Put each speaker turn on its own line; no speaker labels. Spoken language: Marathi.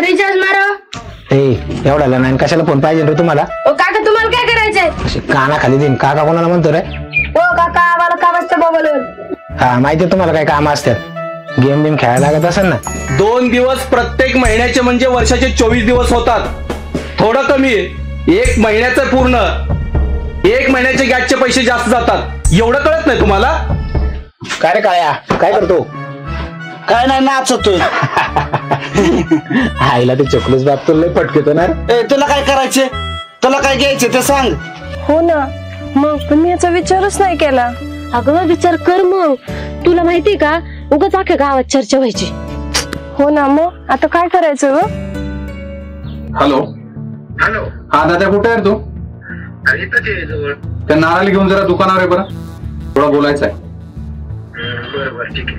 रिचार्ज मारा.
एवढ्याला नाही कशाला फोन पाहिजे रे तुम्हाला?
काका तुम्हाला काय करायचंय?
काना खाली देईन. काका कोणाला म्हणतो रे?
हो काका आम्हाला काम असतं मोबाईलवर.
हा माहितीये तुम्हाला काय काम असतात. गेम बिम खेळायला लागत असेल ना.
2 दिवस प्रत्येक महिन्याचे म्हणजे वर्षाचे 24 दिवस होतात. थोडं कमी. 1 महिन्याचं पूर्ण 1 महिन्याचे गॅसचे पैसे जास्त जातात. एवढं कळत नाही तुम्हाला?
काय रे काळ्या काय करतो?
काय नाही नाचतोय.
आईला ते चॉकलेट बाप तुला लय पटकेतो ना.
तुला काय करायचे? तुला काय घ्यायचे ते सांग.
हो ना मग पण मी याचा विचारच नाही केला.
अगं विचार कर मग. तुला माहितीये का उगाच अख्ख्या गावात चर्चा व्हायची.
हो ना मग आता काय करायचं ग?
Hello
hello.
हा दादा कुठे आहे तू?
जवळ.
त्या नारायला घेऊन जरा दुकानावर आहे बरं. थोडं बोलायचं आहे.
बरोबर ठीक आहे.